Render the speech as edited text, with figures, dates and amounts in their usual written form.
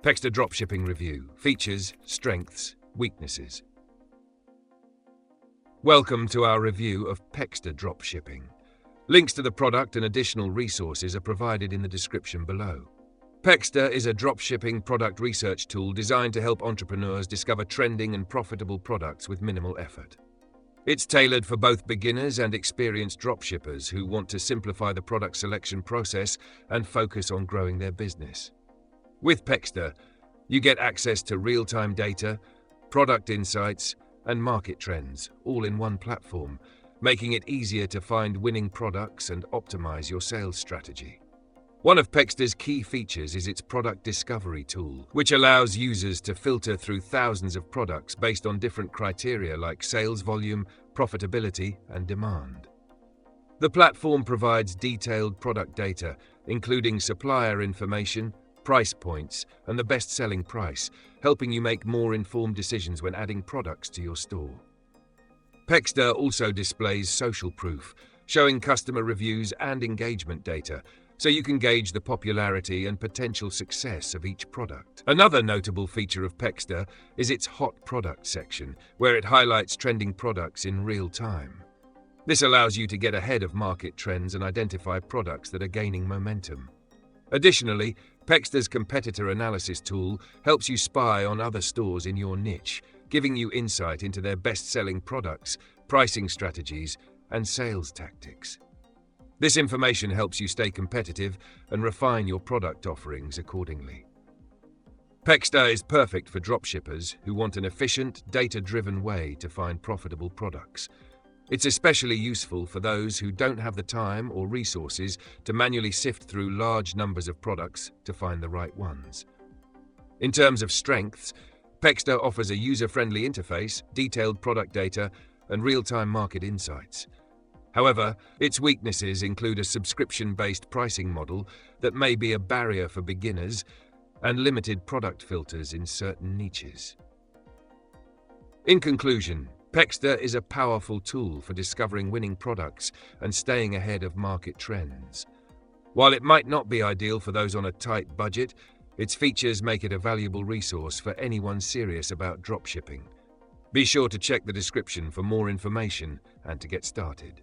Pexda Dropshipping Review: Features, Strengths, Weaknesses. Welcome to our review of Pexda Dropshipping. Links to the product and additional resources are provided in the description below. Pexda is a dropshipping product research tool designed to help entrepreneurs discover trending and profitable products with minimal effort. It's tailored for both beginners and experienced dropshippers who want to simplify the product selection process and focus on growing their business. With Pexda, you get access to real-time data, product insights, and market trends, all in one platform, making it easier to find winning products and optimize your sales strategy. One of Pexda's key features is its product discovery tool, which allows users to filter through thousands of products based on different criteria like sales volume, profitability, and demand. The platform provides detailed product data, including supplier information, price points, and the best-selling price, helping you make more informed decisions when adding products to your store. Pexda also displays social proof, showing customer reviews and engagement data, so you can gauge the popularity and potential success of each product. Another notable feature of Pexda is its hot product section, where it highlights trending products in real time. This allows you to get ahead of market trends and identify products that are gaining momentum. Additionally, Pexda's competitor analysis tool helps you spy on other stores in your niche, giving you insight into their best-selling products, pricing strategies, and sales tactics. This information helps you stay competitive and refine your product offerings accordingly. Pexda is perfect for dropshippers who want an efficient, data-driven way to find profitable products. It's especially useful for those who don't have the time or resources to manually sift through large numbers of products to find the right ones. In terms of strengths, Pexda offers a user-friendly interface, detailed product data, and real-time market insights. However, its weaknesses include a subscription-based pricing model that may be a barrier for beginners and limited product filters in certain niches. In conclusion, Pexda is a powerful tool for discovering winning products and staying ahead of market trends. While it might not be ideal for those on a tight budget, its features make it a valuable resource for anyone serious about dropshipping. Be sure to check the description for more information and to get started.